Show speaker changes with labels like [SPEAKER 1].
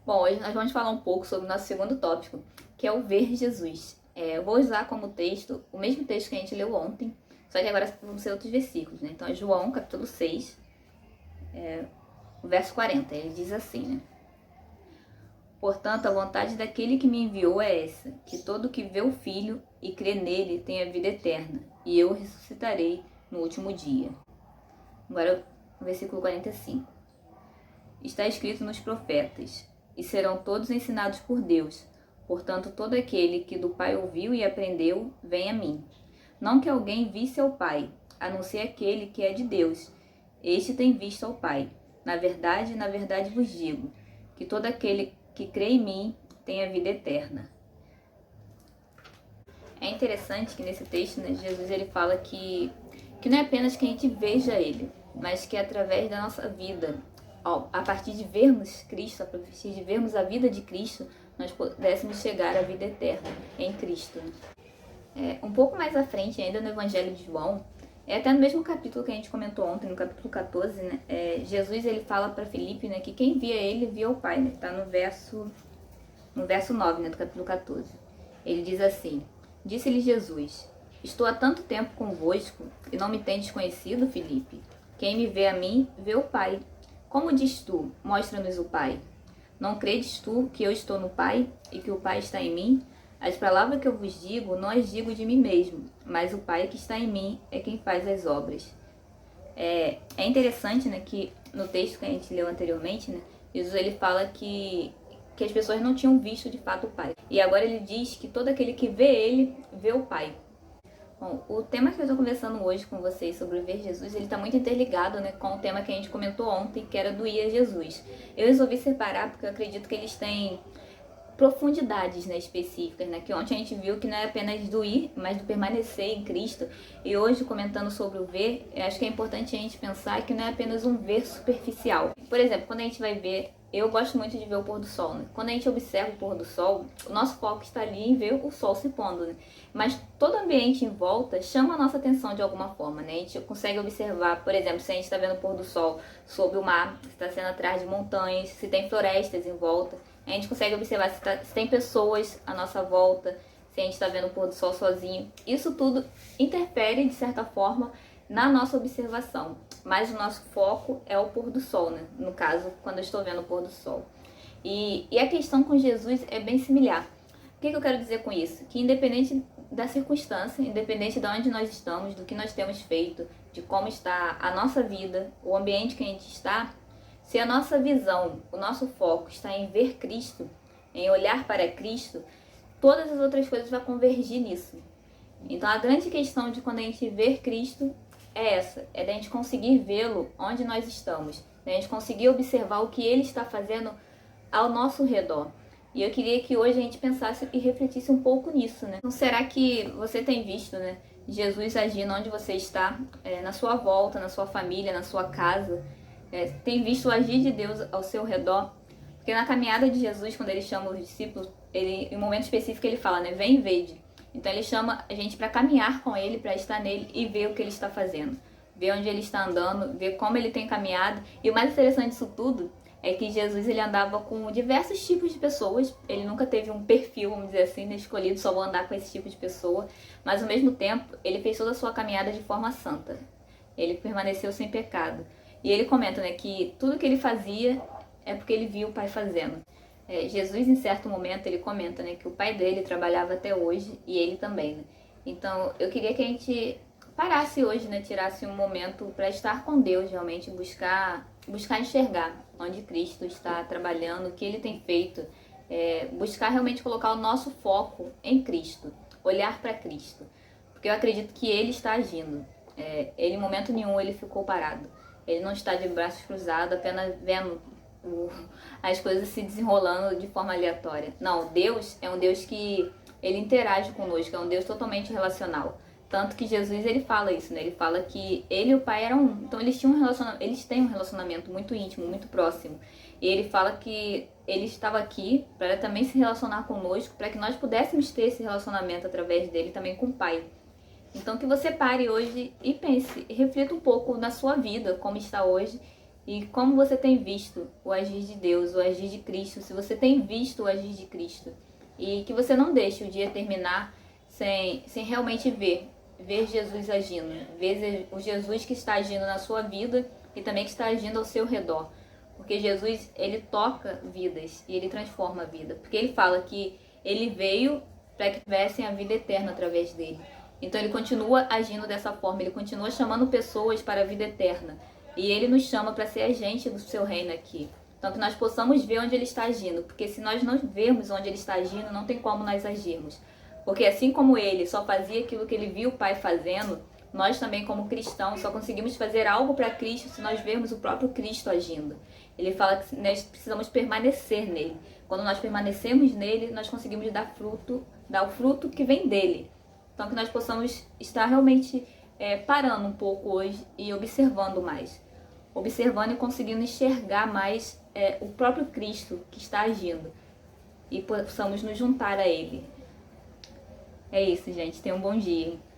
[SPEAKER 1] Bom, hoje nós vamos falar um pouco sobre o nosso segundo tópico, que é o ver Jesus. Eu vou usar como texto o mesmo texto que a gente leu ontem, só que agora vão ser outros versículos, né? Então é João, capítulo 6, o verso 40. Ele diz assim, né? Portanto, a vontade daquele que me enviou é essa, que todo que vê o Filho e crê nele tenha vida eterna, e eu ressuscitarei no último dia. Agora o versículo 45. Está escrito nos profetas: e serão todos ensinados por Deus. Portanto, todo aquele que do Pai ouviu e aprendeu, vem a mim. Não que alguém visse ao Pai, a não ser aquele que é de Deus. Este tem visto ao Pai. Na verdade vos digo, que todo aquele que crê em mim tem a vida eterna. É interessante que nesse texto, né, Jesus ele fala que não é apenas que a gente veja ele, mas que através da nossa vida, a partir de vermos Cristo, a partir de vermos a vida de Cristo, nós pudéssemos chegar à vida eterna em Cristo. Um pouco mais à frente, ainda no Evangelho de João, até no mesmo capítulo que a gente comentou ontem, no capítulo 14, né, Jesus ele fala para Filipe, né, que quem via ele via o Pai, né, que está no verso 9, né, do capítulo 14. Ele diz assim: disse-lhe Jesus: estou há tanto tempo convosco e não me tendes conhecido, Filipe? Quem me vê a mim, vê o Pai. Como diz tu, mostra-nos o Pai? Não credes tu que eu estou no Pai e que o Pai está em mim? As palavras que eu vos digo, não as digo de mim mesmo, mas o Pai que está em mim é quem faz as obras. É interessante, né, que no texto que a gente leu anteriormente, né, Jesus ele fala que as pessoas não tinham visto de fato o Pai. E agora ele diz que todo aquele que vê ele, vê o Pai. Bom, o tema que eu estou conversando hoje com vocês sobre ver Jesus, ele está muito interligado, né, com o tema que a gente comentou ontem, que era do ir a Jesus. Eu resolvi separar porque eu acredito que eles têm profundidades, né, específicas, né, que ontem a gente viu que não é apenas do ir, mas do permanecer em Cristo. E hoje, comentando sobre o ver, eu acho que é importante a gente pensar que não é apenas um ver superficial. Por exemplo, quando a gente vai ver, eu gosto muito de ver o pôr do sol, né? Quando a gente observa o pôr do sol, o nosso foco está ali em ver o sol se pondo, né? Mas todo o ambiente em volta chama a nossa atenção de alguma forma, né? A gente consegue observar, por exemplo, se a gente está vendo o pôr do sol sobre o mar, se está sendo atrás de montanhas, se tem florestas em volta. A gente consegue observar se tem pessoas à nossa volta, se a gente está vendo o pôr do sol sozinho. Isso tudo interfere, de certa forma, na nossa observação. Mas o nosso foco é o pôr do sol, né? No caso, quando eu estou vendo o pôr do sol. E a questão com Jesus é bem similar. O que eu quero dizer com isso? Que independente da circunstância, independente de onde nós estamos, do que nós temos feito, de como está a nossa vida, o ambiente que a gente está, se a nossa visão, o nosso foco está em ver Cristo, em olhar para Cristo, todas as outras coisas vão convergir nisso. Então a grande questão de quando a gente ver Cristo é essa, é da gente conseguir vê-lo onde nós estamos, da gente conseguir observar o que Ele está fazendo ao nosso redor. E eu queria que hoje a gente pensasse e refletisse um pouco nisso, né? Então será que você tem visto, né, Jesus agindo onde você está, na sua volta, na sua família, na sua casa? Tem visto o agir de Deus ao seu redor? Porque na caminhada de Jesus, quando ele chama os discípulos, em um momento específico ele fala, né, vem e vede. Então ele chama a gente para caminhar com ele, para estar nele e ver o que ele está fazendo, ver onde ele está andando, ver como ele tem caminhado. E o mais interessante disso tudo é que Jesus ele andava com diversos tipos de pessoas. Ele nunca teve um perfil, vamos dizer assim, né, escolhido, só vou andar com esse tipo de pessoa. Mas ao mesmo tempo, ele fez toda a sua caminhada de forma santa. Ele permaneceu sem pecado. E ele comenta, né, que tudo que ele fazia é porque ele viu o Pai fazendo. Jesus, em certo momento, ele comenta, né, que o pai dele trabalhava até hoje e ele também, né? Então, eu queria que a gente parasse hoje, né, tirasse um momento para estar com Deus, realmente, buscar enxergar onde Cristo está trabalhando, o que ele tem feito, buscar realmente colocar o nosso foco em Cristo, olhar para Cristo, porque eu acredito que ele está agindo. Ele, em momento nenhum, ele ficou parado. Ele não está de braços cruzados, apenas vendo as coisas se desenrolando de forma aleatória. Não, Deus é um Deus que ele interage conosco, é um Deus totalmente relacional. Tanto que Jesus ele fala isso, né? Ele fala que ele e o Pai eram um. Então eles têm um relacionamento muito íntimo, muito próximo. E ele fala que ele estava aqui para também se relacionar conosco, para que nós pudéssemos ter esse relacionamento através dele também com o Pai. Então que você pare hoje e pense, reflita um pouco na sua vida, como está hoje, E como você tem visto o agir de Deus, o agir de Cristo, se você tem visto o agir de Cristo, e que você não deixe o dia terminar sem realmente ver Jesus agindo, ver o Jesus que está agindo na sua vida e também que está agindo ao seu redor. Porque Jesus, ele toca vidas e ele transforma a vida. Porque ele fala que ele veio para que tivessem a vida eterna através dele. Então ele continua agindo dessa forma, ele continua chamando pessoas para a vida eterna. E ele nos chama para ser agente do seu reino aqui. Então que nós possamos ver onde ele está agindo. Porque se nós não vermos onde ele está agindo, não tem como nós agirmos. Porque assim como ele só fazia aquilo que ele viu o Pai fazendo, nós também como cristãos só conseguimos fazer algo para Cristo se nós vermos o próprio Cristo agindo. Ele fala que nós precisamos permanecer nele. Quando nós permanecemos nele, nós conseguimos dar o fruto que vem dele. Então que nós possamos estar realmente parando um pouco hoje e observando mais. Observando e conseguindo enxergar mais o próprio Cristo que está agindo. E possamos nos juntar a ele. É isso, gente. Tenham um bom dia.